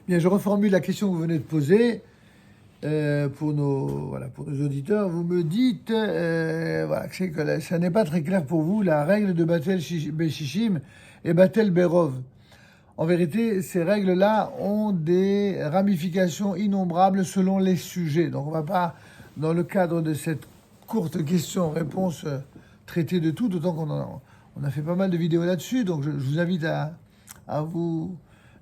Bien, je reformule la question que vous venez de poser pour pour nos auditeurs. Vous me dites que ça n'est pas très clair pour vous, la règle de Batel Beshishim et Batel Berov. En vérité, ces règles-là ont des ramifications innombrables selon les sujets. Donc on ne va pas, dans le cadre de cette courte question-réponse, traiter de tout, d'autant on a fait pas mal de vidéos là-dessus. Donc je vous invite à vous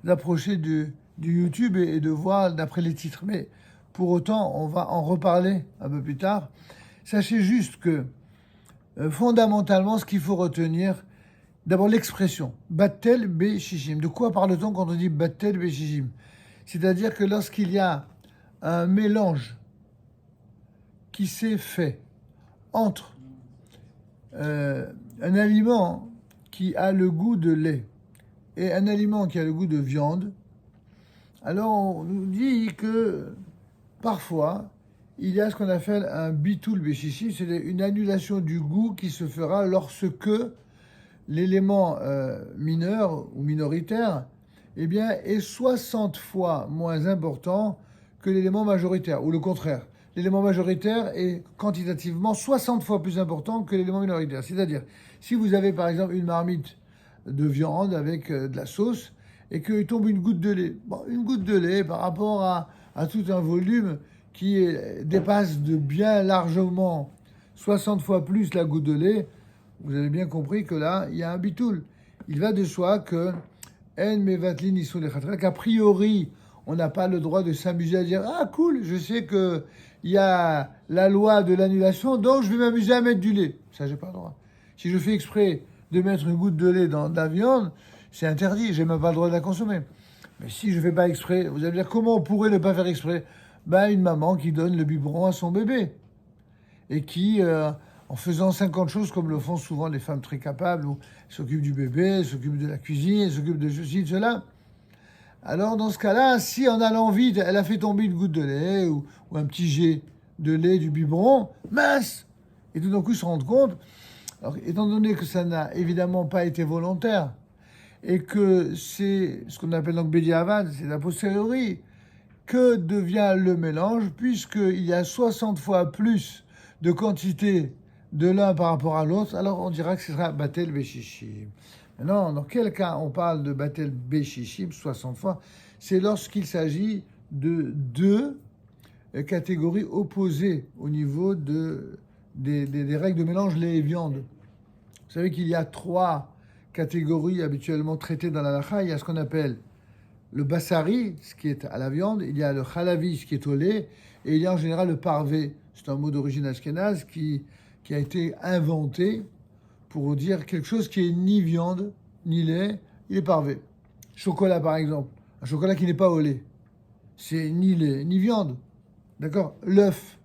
approcher du YouTube et de voir d'après les titres. Mais pour autant, on va en reparler un peu plus tard. Sachez juste que fondamentalement, ce qu'il faut retenir, d'abord l'expression Battel Beshishim. De quoi parle-t-on quand on dit Battel Beshishim? C'est-à-dire que lorsqu'il y a un mélange qui s'est fait entre un aliment qui a le goût de lait et un aliment qui a le goût de viande, alors on nous dit que parfois il y a ce qu'on appelle un bitul beshishim, c'est une annulation du goût qui se fera lorsque l'élément mineur ou minoritaire eh bien, est 60 fois moins important que l'élément majoritaire, ou le contraire. L'élément majoritaire est quantitativement 60 fois plus important que l'élément minoritaire. C'est-à-dire, si vous avez par exemple une marmite de viande avec de la sauce et qu'il tombe une goutte de lait, bon, une goutte de lait par rapport à tout un volume qui dépasse de bien largement 60 fois plus la goutte de lait, vous avez bien compris que là, il y a un bitoul. Il va de soi que qu'a priori, on n'a pas le droit de s'amuser à dire ah cool, je sais que il y a la loi de l'annulation, donc je vais m'amuser à mettre du lait. Ça, j'ai pas le droit. Si je fais exprès de mettre une goutte de lait dans de la viande, c'est interdit, j'ai même pas le droit de la consommer. Mais si je fais pas exprès, vous allez dire comment on pourrait ne pas faire exprès? Ben, une maman qui donne le biberon à son bébé et qui, en faisant 50 choses comme le font souvent les femmes très capables, où elles s'occupent du bébé, elles s'occupent de la cuisine, elles s'occupent de ceci, de cela. Alors dans ce cas-là, si en allant vite, elle a fait tomber une goutte de lait ou un petit jet de lait du biberon, mince. Et tout d'un coup, ils se rendent compte, alors, étant donné que ça n'a évidemment pas été volontaire, et que c'est ce qu'on appelle donc Bediavad, c'est la posteriori, que devient le mélange, puisqu'il y a 60 fois plus de quantité de l'un par rapport à l'autre, alors on dira que ce sera Batel Beshishim. Maintenant, dans quel cas on parle de Batel Beshishim 60 fois? C'est lorsqu'il s'agit de deux catégories opposées au niveau des règles de mélange lait et viande. Vous savez qu'il y a trois catégories habituellement traitées dans la halakha. Il y a ce qu'on appelle le bassari, ce qui est à la viande, il y a le chalavi, ce qui est au lait, et il y a en général le parvé. C'est un mot d'origine ashkénaze qui a été inventé pour dire quelque chose qui est ni viande, ni lait, il est parvé. Chocolat par exemple, un chocolat qui n'est pas au lait, c'est ni lait, ni viande. D'accord? L'œuf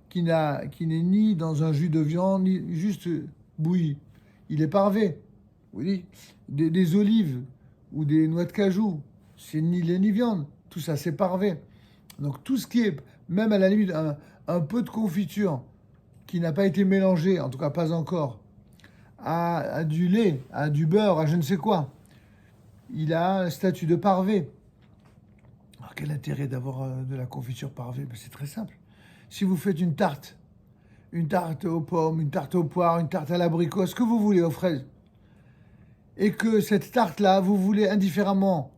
qui n'est ni dans un jus de viande, ni juste bouilli, il est parvé. Oui, des olives ou des noix de cajou, c'est ni lait ni viande. Tout ça, c'est parvé. Donc tout ce qui est, même à la limite, un peu de confiture qui n'a pas été mélangé, en tout cas pas encore, à du lait, à du beurre, à je ne sais quoi, il a un statut de parvé. Alors quel intérêt d'avoir de la confiture parvée? Ben, c'est très simple. Si vous faites une tarte aux pommes, une tarte aux poires, une tarte à l'abricot, ce que vous voulez, aux fraises, et que cette tarte-là, vous voulez indifféremment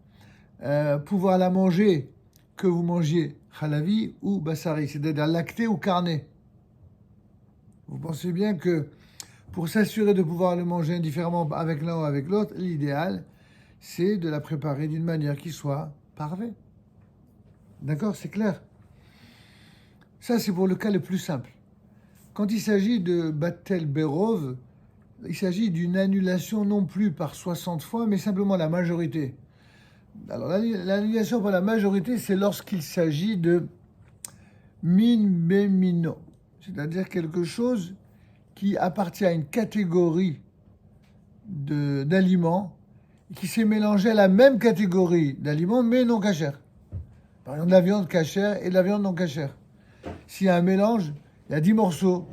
pouvoir la manger, que vous mangiez halavi ou bassari, c'est-à-dire lacté ou carné. Vous pensez bien que pour s'assurer de pouvoir le manger indifféremment avec l'un ou avec l'autre, l'idéal, c'est de la préparer d'une manière qui soit parvée. D'accord, c'est clair. Ça, c'est pour le cas le plus simple. Quand il s'agit de Batel Berov, il s'agit d'une annulation non plus par 60 fois, mais simplement la majorité. Alors, l'annulation par la majorité, c'est lorsqu'il s'agit de min bemino, c'est-à-dire quelque chose qui appartient à une catégorie d'aliments qui s'est mélangé à la même catégorie d'aliments, mais non cachère. Par exemple, de la viande cachère et de la viande non cachère. S'il y a un mélange, il y a 10 morceaux.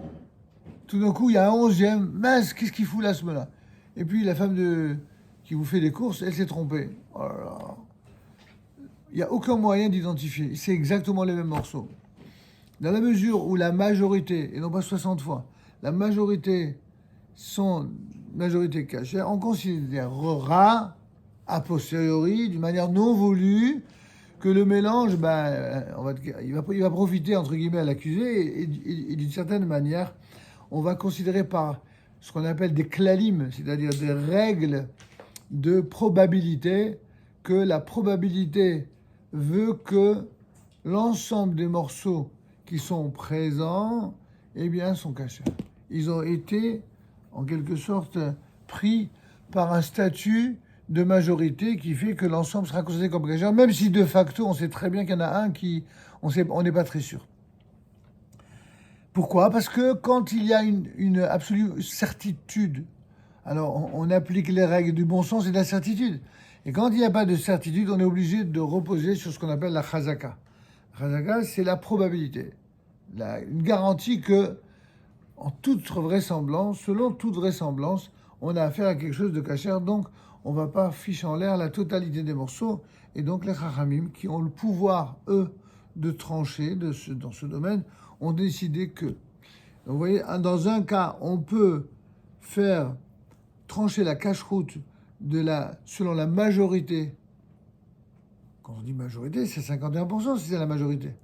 Tout d'un coup, il y a un 11e. Mince, qu'est-ce qu'il fout là, ce moment-là? Et puis, la femme qui vous fait des courses, elle s'est trompée. Oh là là. il n'y a aucun moyen d'identifier. C'est exactement les mêmes morceaux. Dans la mesure où la majorité, et non pas 60 fois, la majorité sont majorité cachère, on considérera a posteriori, d'une manière non voulue, que le mélange, il va profiter, entre guillemets, à l'accusé, et d'une certaine manière, on va considérer par ce qu'on appelle des klalim, c'est-à-dire des règles de probabilité, que la probabilité veut que l'ensemble des morceaux qui sont présents, eh bien, sont cachés. Ils ont été, en quelque sorte, pris par un statut de majorité qui fait que l'ensemble sera considéré comme cachère, même si de facto, on sait très bien qu'il y en a un qui, on n'est pas très sûr. Pourquoi ? Parce que quand il y a une absolue certitude, alors on applique les règles du bon sens et de la certitude. Et quand il n'y a pas de certitude, on est obligé de reposer sur ce qu'on appelle la chazaka. La chazaka, c'est la probabilité. Une garantie que, en toute vraisemblance, selon toute vraisemblance, on a affaire à quelque chose de cachère, donc on ne va pas ficher en l'air la totalité des morceaux. Et donc les chachamim, qui ont le pouvoir, eux, de trancher dans ce domaine, ont décidé que. Donc, vous voyez, dans un cas, on peut faire trancher la cache-route selon la majorité. Quand on dit majorité, c'est 51% si c'est la majorité.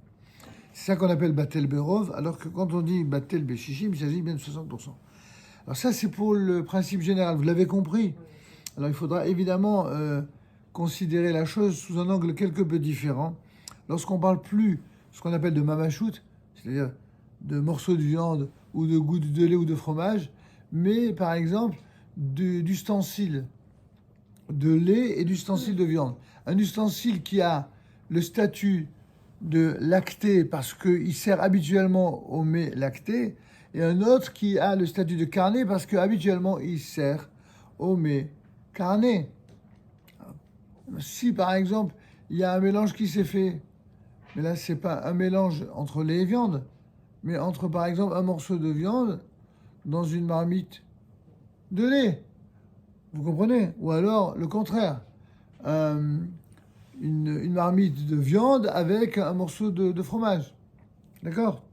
C'est ça qu'on appelle Batel Berov, alors que quand on dit Batel Beshishim, il s'agit bien de 60%. Alors ça, c'est pour le principe général, vous l'avez compris. Alors il faudra évidemment considérer la chose sous un angle quelque peu différent. Lorsqu'on parle plus ce qu'on appelle de mamachout, c'est-à-dire de morceaux de viande ou de gouttes de lait ou de fromage, mais par exemple d'ustensiles de lait et d'ustensiles de viande. Un ustensile qui a le statut de lacté parce qu'il sert habituellement au mets lacté, et un autre qui a le statut de carné parce qu'habituellement il sert au mets carné. Si par exemple il y a un mélange qui s'est fait, mais là c'est pas un mélange entre lait et viande, mais entre par exemple un morceau de viande dans une marmite de lait, vous comprenez? Ou alors le contraire, une marmite de viande avec un morceau de fromage, d'accord?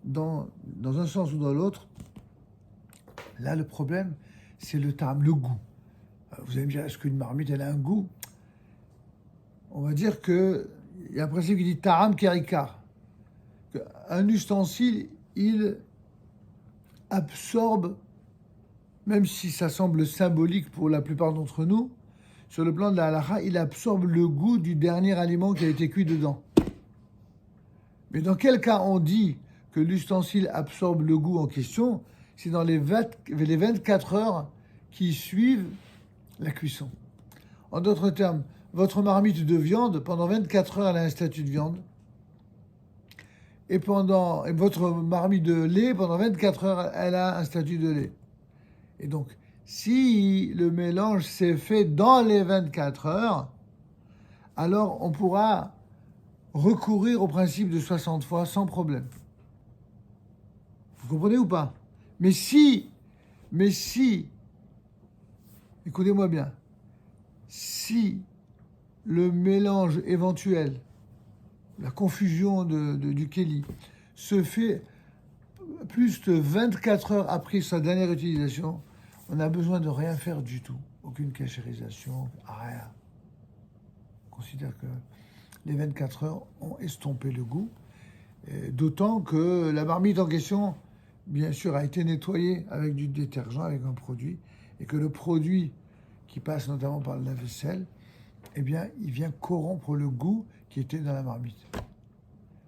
Dans un sens ou dans l'autre, là le problème c'est le tam, le goût. Vous allez me dire, est-ce qu'une marmite elle a un goût? On va dire que il y a un principe qui dit ta'am kerikar. Un ustensile, il absorbe, même si ça semble symbolique pour la plupart d'entre nous, sur le plan de la halakha, il absorbe le goût du dernier aliment qui a été cuit dedans. Mais dans quel cas on dit que l'ustensile absorbe le goût en question? C'est dans les 24 heures qui suivent la cuisson. En d'autres termes, votre marmite de viande, pendant 24 heures, elle a un statut de viande. Et votre marmite de lait, pendant 24 heures, elle a un statut de lait. Et donc, si le mélange s'est fait dans les 24 heures, alors on pourra recourir au principe de 60 fois sans problème. Vous comprenez ou pas? Mais si, écoutez-moi bien, si le mélange éventuel, la confusion du Kelly, se fait plus de 24 heures après sa dernière utilisation, on n'a besoin de rien faire du tout. Aucune cachérisation, rien. On considère que les 24 heures ont estompé le goût, d'autant que la marmite en question, bien sûr, a été nettoyée avec du détergent, avec un produit, et que le produit qui passe notamment par la vaisselle, eh bien, il vient corrompre le goût qui était dans la marmite.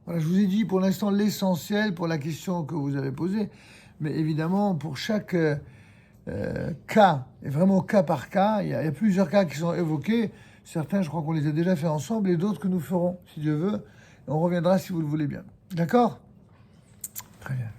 Voilà, je vous ai dit pour l'instant l'essentiel pour la question que vous avez posée, mais évidemment, pour chaque cas, et vraiment cas par cas, il y a plusieurs cas qui sont évoqués. Certains, je crois qu'on les a déjà fait ensemble, et d'autres que nous ferons, si Dieu veut. Et on reviendra si vous le voulez bien. D'accord ? Très bien.